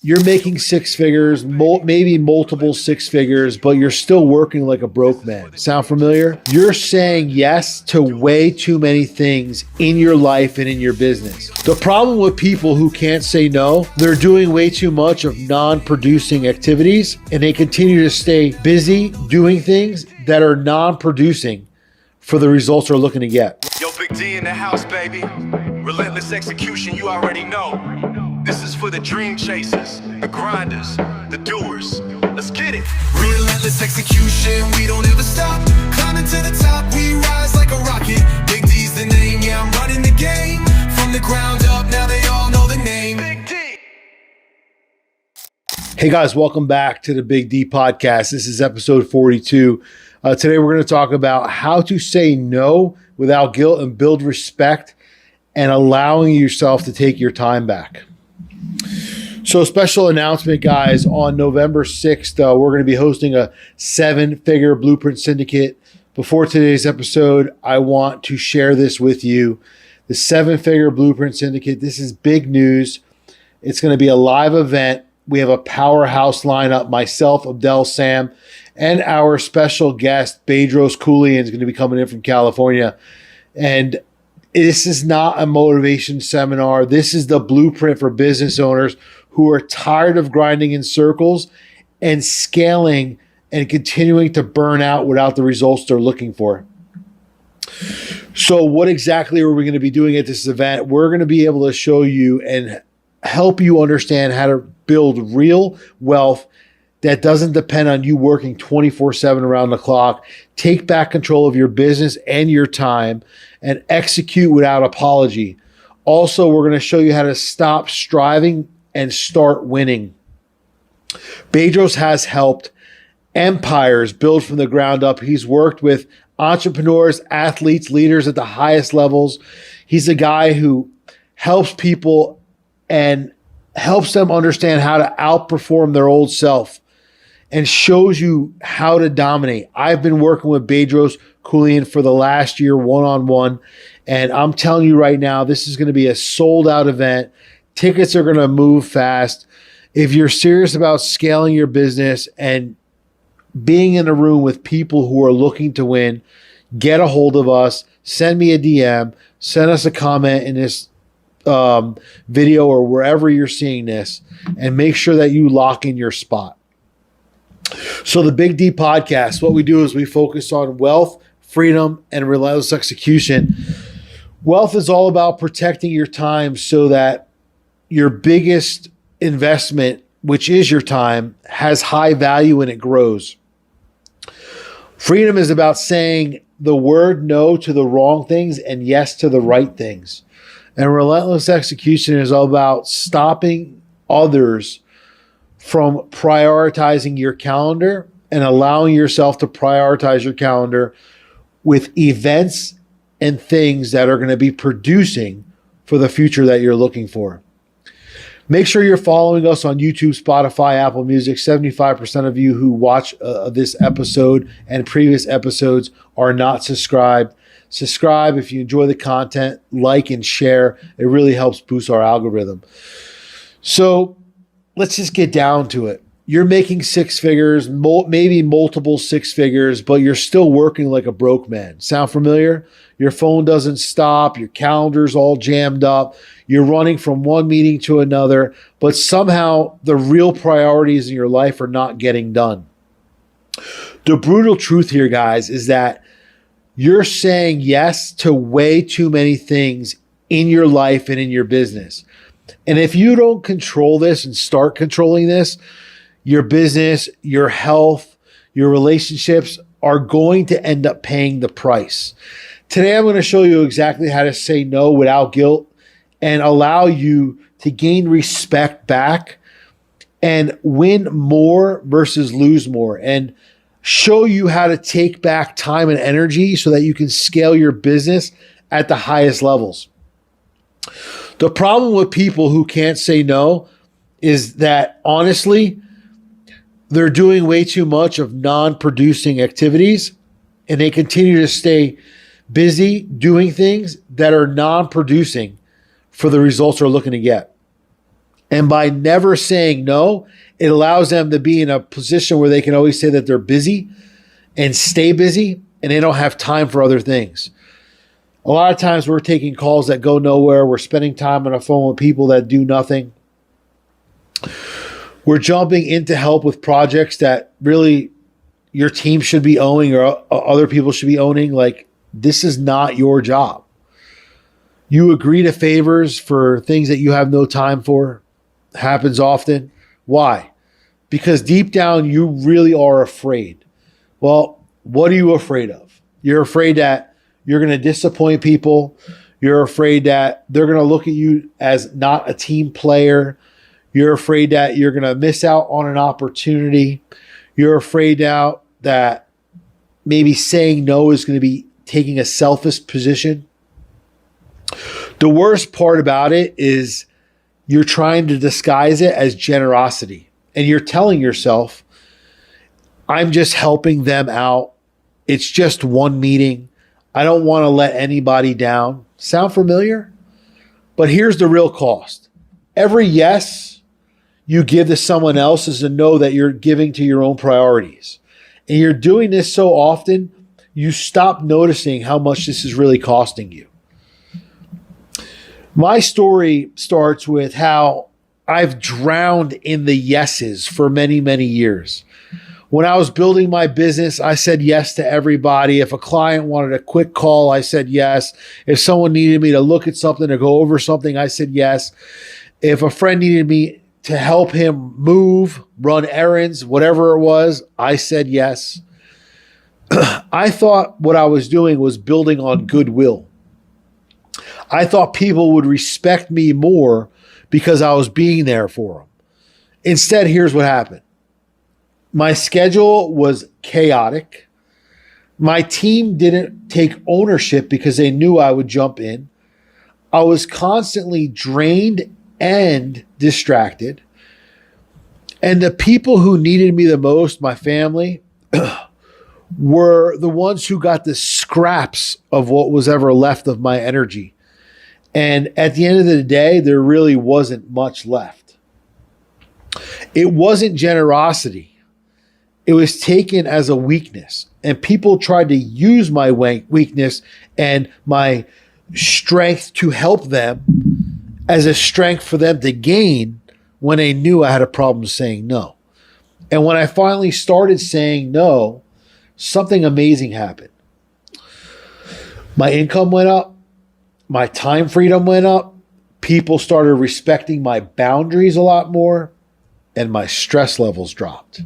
You're making six figures, maybe multiple six figures, but you're still working like a broke man. Sound familiar? You're saying yes to way too many things in your life and in your business. The problem with people who can't say no, they're doing way too much of non-producing activities, and they continue to stay busy doing things that are non-producing for the results they're looking to get. Yo, Big D in the house, baby. Relentless execution, you already know. This is for the dream chasers, the grinders, the doers. Let's get it. Relentless execution, we don't ever stop. Climbing to the top, we rise like a rocket. Big D's the name, yeah, I'm running the game. From the ground up, now they all know the name. Big D. Hey guys, welcome back to the Big D Podcast. This is episode 42. Today we're going to talk about how to say no without guilt and build respect and allowing yourself to take your time back. So special announcement, guys, on November 6th, we're going to be hosting a 7-figure blueprint syndicate. Before today's episode, I want to share this with you. The 7-figure blueprint syndicate, this is big news. It's going to be a live event. We have a powerhouse lineup. Myself, Abdel Sam, and our special guest, Bedros Keuilian, is going to be coming in from California. And this is not a motivation seminar. This is the blueprint for business owners who are tired of grinding in circles and scaling and continuing to burn out without the results they're looking for. So what exactly are we going to be doing at this event? We're going to be able to show you and help you understand how to build real wealth that doesn't depend on you working 24/7 around the clock. Take back control of your business and your time and execute without apology. Also, we're going to show you how to stop striving and start winning. Bedros has helped empires build from the ground up. He's worked with entrepreneurs, athletes, leaders at the highest levels. He's a guy who helps people and helps them understand how to outperform their old self and shows you how to dominate. I've been working with Bedros Keuilian for the last year, one-on-one, and I'm telling you right now, this is going to be a sold-out event. Tickets are going to move fast. If you're serious about scaling your business and being in a room with people who are looking to win, get a hold of us. Send me a DM. Send us a comment in this video or wherever you're seeing this, and make sure that you lock in your spot. So the Big D Podcast, what we do is we focus on wealth, freedom, and relentless execution. Wealth is all about protecting your time so that your biggest investment, which is your time, has high value and it grows. Freedom is about saying the word no to the wrong things and yes to the right things. And relentless execution is all about stopping others from prioritizing your calendar and allowing yourself to prioritize your calendar with events and things that are going to be producing for the future that you're looking for. Make sure you're following us on YouTube, Spotify, Apple Music. 75% of you who watch this episode and previous episodes are not subscribed. Subscribe if you enjoy the content, like and share. It really helps boost our algorithm. So let's just get down to it. You're making six figures, maybe multiple six figures, but you're still working like a broke man. Sound familiar? Your phone doesn't stop. Your calendar's all jammed up. You're running from one meeting to another, but somehow the real priorities in your life are not getting done. The brutal truth here, guys, is that you're saying yes to way too many things in your life and in your business. And if you don't control this and start controlling this, your business, your health, your relationships are going to end up paying the price. Today, I'm going to show you exactly how to say no without guilt and allow you to gain respect back and win more versus lose more, and show you how to take back time and energy so that you can scale your business at the highest levels. The problem with people who can't say no is that, honestly, they're doing way too much of non-producing activities, and they continue to stay busy doing things that are non-producing for the results they're looking to get. And by never saying no, it allows them to be in a position where they can always say that they're busy and stay busy and they don't have time for other things. A lot of times we're taking calls that go nowhere. We're spending time on the phone with people that do nothing. We're jumping in to help with projects that really your team should be owning or other people should be owning. Like, this is not your job. You agree to favors for things that you have no time for. Happens often. Why? Because deep down, you really are afraid. Well, what are you afraid of? You're afraid that you're going to disappoint people. You're afraid that they're going to look at you as not a team player. You're afraid that you're going to miss out on an opportunity. You're afraid now that maybe saying no is going to be taking a selfish position. The worst part about it is you're trying to disguise it as generosity. And you're telling yourself, I'm just helping them out. It's just one meeting. I don't want to let anybody down. Sound familiar? But here's the real cost. Every yes you give to someone else is a no that you're giving to your own priorities. And you're doing this so often, you stop noticing how much this is really costing you. My story starts with how I've drowned in the yeses for many, many years. When I was building my business, I said yes to everybody. If a client wanted a quick call, I said yes. If someone needed me to look at something or go over something, I said yes. If a friend needed me to help him move, run errands, whatever it was, I said yes. I thought what I was doing was building on goodwill. I thought people would respect me more because I was being there for them. Instead, here's what happened. My schedule was chaotic. My team didn't take ownership because they knew I would jump in. I was constantly drained and distracted. And the people who needed me the most, my family, were the ones who got the scraps of what was ever left of my energy. And at the end of the day, there really wasn't much left. It wasn't generosity. It was taken as a weakness. And people tried to use my weakness and my strength to help them as a strength for them to gain when they knew I had a problem saying no. And when I finally started saying no, something amazing happened. My income went up. My time freedom went up. People started respecting my boundaries a lot more. And my stress levels dropped.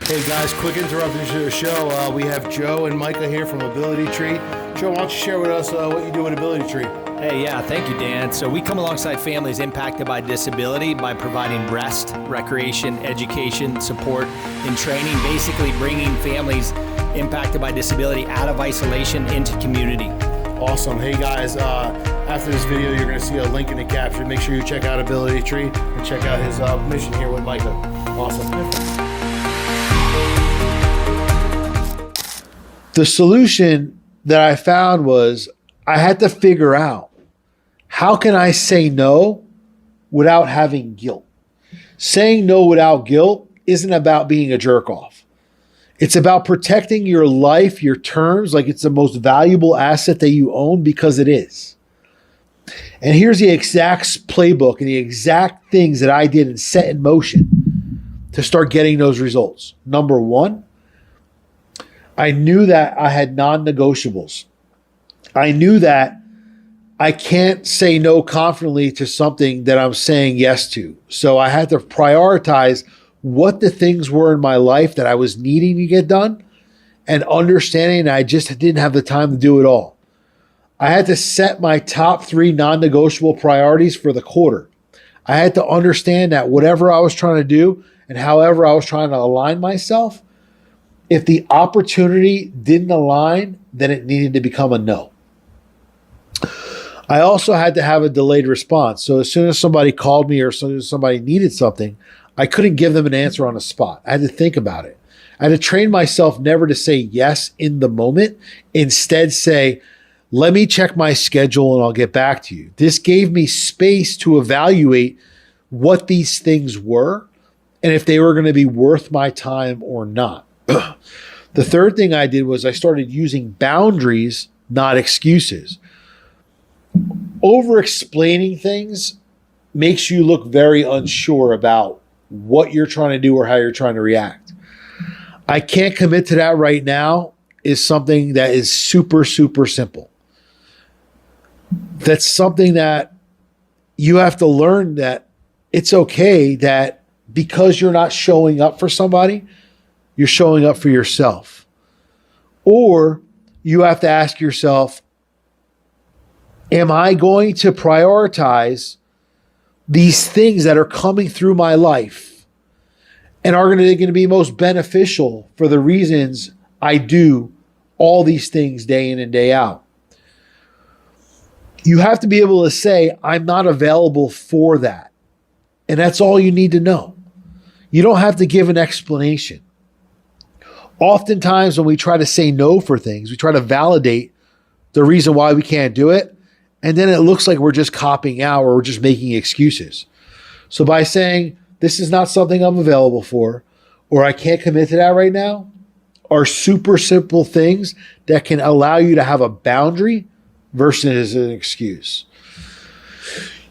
Hey guys, quick interruption to the show. We have Joe and Micah here from Ability Tree. Joe, why don't you share with us what you do at Ability Tree? Hey, yeah, thank you, Dan. So we come alongside families impacted by disability by providing rest, recreation, education, support, and training, basically bringing families impacted by disability out of isolation into community. Awesome. Hey guys, after this video, you're going to see a link in the caption. Make sure you check out Ability Tree and check out his mission here with Micah. Awesome. The solution that I found was I had to figure out, how can I say no without having guilt? Saying no without guilt isn't about being a jerk off. It's about protecting your life, your terms, like it's the most valuable asset that you own, because it is. And here's the exact playbook and the exact things that I did and set in motion to start getting those results. Number one, I knew that I had non-negotiables. I knew that I can't say no confidently to something that I'm saying yes to. So I had to prioritize what the things were in my life that I was needing to get done and understanding that I just didn't have the time to do it all. I had to set my top 3 non-negotiable priorities for the quarter. I had to understand that whatever I was trying to do and however I was trying to align myself, if the opportunity didn't align, then it needed to become a no. I also had to have a delayed response. So as soon as somebody called me or as soon as somebody needed something, I couldn't give them an answer on the spot. I had to think about it. I had to train myself never to say yes in the moment. Instead, say, let me check my schedule and I'll get back to you. This gave me space to evaluate what these things were and if they were going to be worth my time or not. The third thing I did was I started using boundaries, not excuses. Over-explaining things makes you look very unsure about what you're trying to do or how you're trying to react. I can't commit to that right now is something that is super, super simple. That's something that you have to learn, that it's okay that because you're not showing up for somebody, you're showing up for yourself. Or you have to ask yourself, am I going to prioritize these things that are coming through my life and are going to be most beneficial for the reasons I do all these things day in and day out? You have to be able to say, I'm not available for that. And that's all you need to know. You don't have to give an explanation. Oftentimes when we try to say no for things, we try to validate the reason why we can't do it. And then it looks like we're just copying out or we're just making excuses. So by saying, this is not something I'm available for, or I can't commit to that right now, are super simple things that can allow you to have a boundary versus an excuse.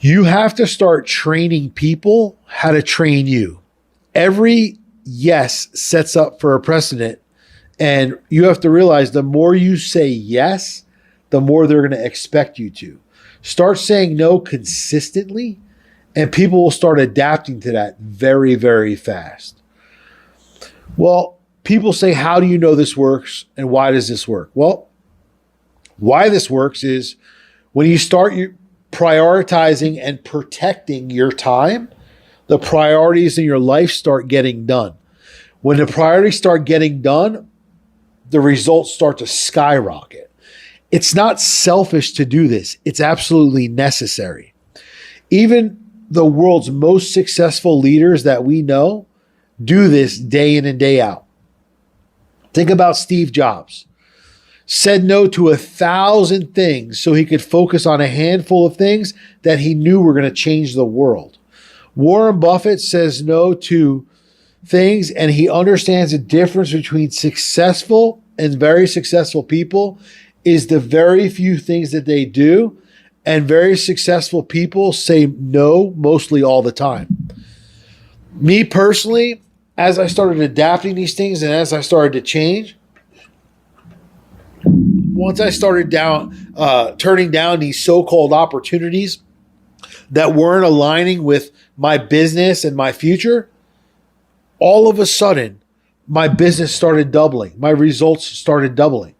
You have to start training people how to train you. Every yes sets up for a precedent, and you have to realize the more you say yes, the more they're going to expect you to. Start saying no consistently, and people will start adapting to that very, very fast. Well, people say, how do you know this works and why does this work? Well, why this works is when you start prioritizing and protecting your time, the priorities in your life start getting done. When the priorities start getting done, the results start to skyrocket. It's not selfish to do this. It's absolutely necessary. Even the world's most successful leaders that we know do this day in and day out. Think about Steve Jobs. Said no to 1,000 things so he could focus on a handful of things that he knew were going to change the world. Warren Buffett says no to things, and he understands the difference between successful and very successful people is the very few things that they do, and very successful people say no mostly all the time. Me personally, as I started adapting these things and as I started to change, once I started turning down these so-called opportunities that weren't aligning with my business and my future, all of a sudden, my business started doubling. My results started doubling.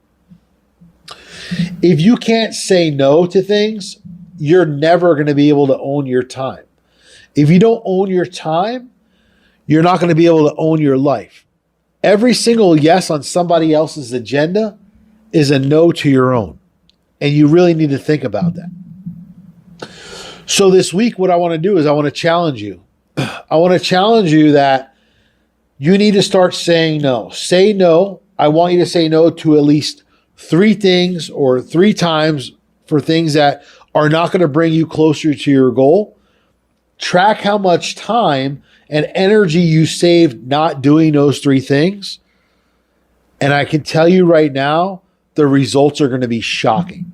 If you can't say no to things, you're never going to be able to own your time. If you don't own your time, you're not going to be able to own your life. Every single yes on somebody else's agenda is a no to your own. And you really need to think about that. So this week, what I want to do is I want to challenge you. I want to challenge you that you need to start saying no. Say no. I want you to say no to at least 3 things or 3 times for things that are not going to bring you closer to your goal. Track how much time and energy you saved not doing those 3 things. And I can tell you right now, the results are going to be shocking.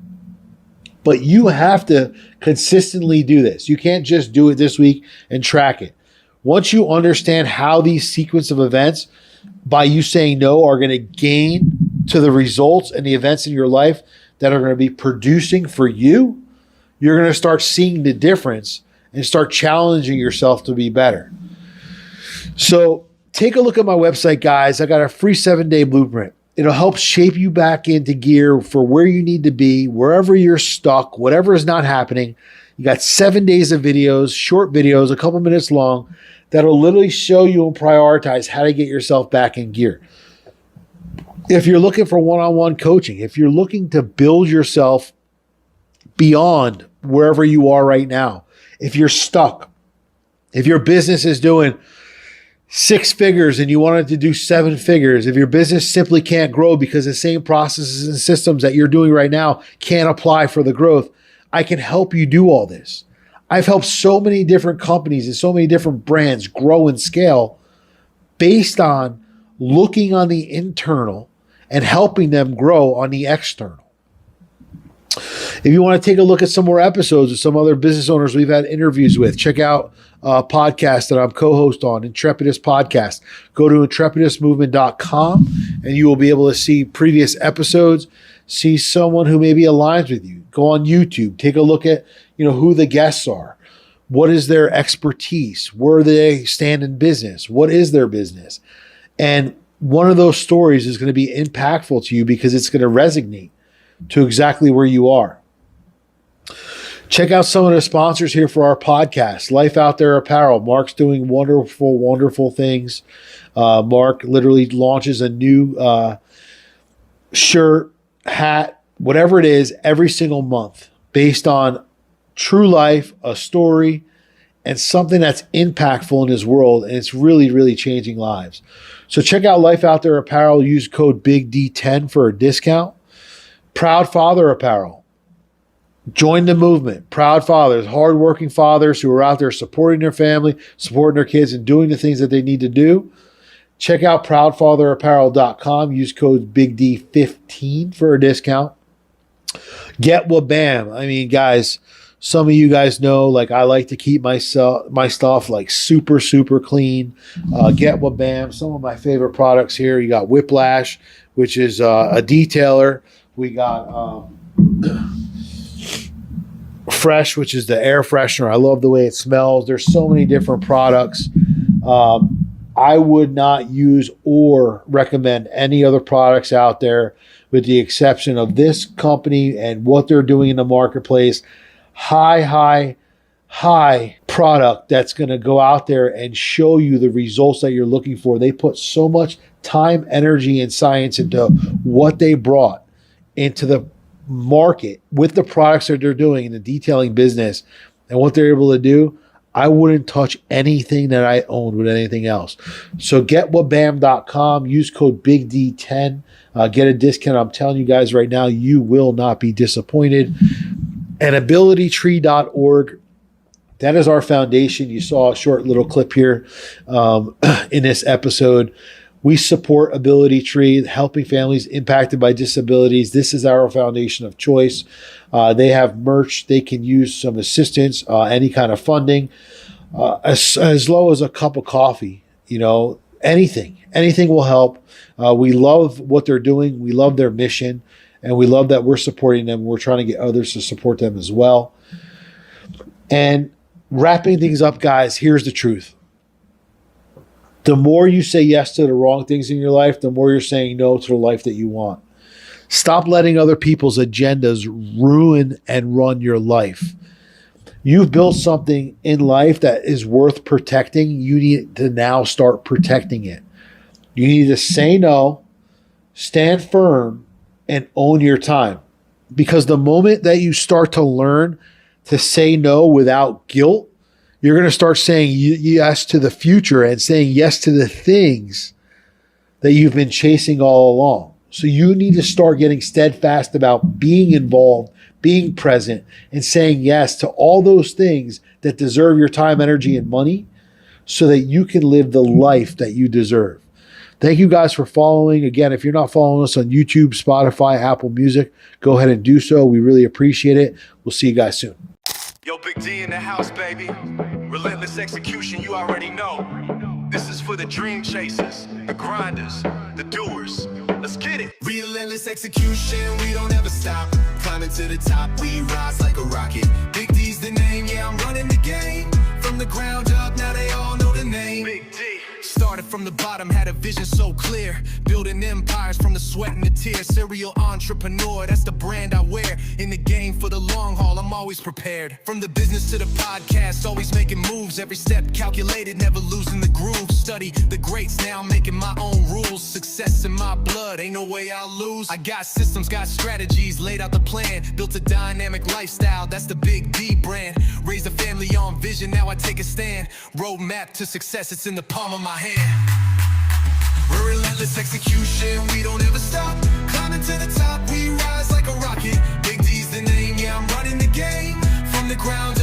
But you have to consistently do this. You can't just do it this week and track it. Once you understand how these sequence of events, by you saying no, are going to gain to the results and the events in your life that are going to be producing for you, you're going to start seeing the difference and start challenging yourself to be better. So take a look at my website, guys. I got a free 7-day blueprint. It'll help shape you back into gear for where you need to be, wherever you're stuck, whatever is not happening. You got 7 days of videos, short videos, a couple minutes long, that'll literally show you and prioritize how to get yourself back in gear. If you're looking for one-on-one coaching, if you're looking to build yourself beyond wherever you are right now, if you're stuck, if your business is doing 6 figures and you wanted to do 7 figures, if your business simply can't grow because the same processes and systems that you're doing right now can't apply for the growth, I can help you do all this. I've helped so many different companies and so many different brands grow and scale based on looking on the internal and helping them grow on the external. If you want to take a look at some more episodes of some other business owners we've had interviews with, check out a podcast that I'm co-host on, Intrepidus Podcast. Go to intrepidusmovement.com and you will be able to see previous episodes, see someone who maybe aligns with you. Go on YouTube, take a look at who the guests are. What is their expertise? Where do they stand in business? What is their business? And one of those stories is going to be impactful to you because it's going to resonate to exactly where you are. Check out some of the sponsors here for our podcast. Life Out There Apparel. Mark's doing wonderful, wonderful things. Mark literally launches a new shirt, hat, whatever it is, every single month based on true life, a story, and something that's impactful in his world. And it's really, really changing lives. So check out Life Out There Apparel. Use code BIGD10 for a discount. Proud Father Apparel. Join the movement. Proud fathers, hardworking fathers who are out there supporting their family, supporting their kids, and doing the things that they need to do. Check out proudfatherapparel.com. Use code BIGD15 for a discount. Get Wabam. I mean, guys, some of you guys know, like, I like to keep my stuff like super, super clean. Get Wabam. Some of my favorite products here. You got Whiplash, which is a detailer. We got Fresh, which is the air freshener. I love the way it smells. There's so many different products. I would not use or recommend any other products out there with the exception of this company and what they're doing in the marketplace. High product that's going to go out there and show you the results that you're looking for. They put so much time, energy, and science into what they brought into the market with the products that they're doing in the detailing business and what they're able to do. I wouldn't touch anything that I own with anything else. So getwabam.com, use code BIGD10, get a discount. I'm telling you guys right now, you will not be disappointed. And abilitytree.org, that is our foundation. You saw a short little clip here in this episode. We support Ability Tree, helping families impacted by disabilities. This is our foundation of choice. They have merch. They can use some assistance, any kind of funding, as low as a cup of coffee. Anything will help. We love what they're doing. We love their mission, and we love that we're supporting them. We're trying to get others to support them as well. And wrapping things up, guys, here's the truth. The more you say yes to the wrong things in your life, the more you're saying no to the life that you want. Stop letting other people's agendas ruin and run your life. You've built something in life that is worth protecting. You need to now start protecting it. You need to say no, stand firm, and own your time. Because the moment that you start to learn to say no without guilt, you're going to start saying yes to the future and saying yes to the things that you've been chasing all along. So you need to start getting steadfast about being involved, being present, and saying yes to all those things that deserve your time, energy, and money so that you can live the life that you deserve. Thank you guys for following. Again, if you're not following us on YouTube, Spotify, Apple Music, go ahead and do so. We really appreciate it. We'll see you guys soon. Yo, Big D in the house, baby. Relentless execution, you already know. This is for the dream chasers, the grinders, the doers. Let's get it. Relentless execution, we don't ever stop. Climbing to the top, we rise like a rocket. Big D's the name, yeah, I'm running the game. From the ground up, now they all know the name. Big D. Started from the bottom, had a vision so clear. Building empires from the sweat and the tears. Serial entrepreneur, that's the brand I wear. In the game for the long haul, I'm always prepared. From the business to the podcast, always making moves. Every step calculated, never losing the groove. Study the greats, now I'm making my own rules. Success in my blood, ain't no way I'll lose. I got systems, got strategies, laid out the plan. Built a dynamic lifestyle, that's the Big D brand. Raised a family on vision, now I take a stand. Roadmap to success, it's in the palm of my hand. We're relentless execution, we don't ever stop. Climbing to the top, we rise like a rocket. Big D's the name, yeah, I'm running the game. From the ground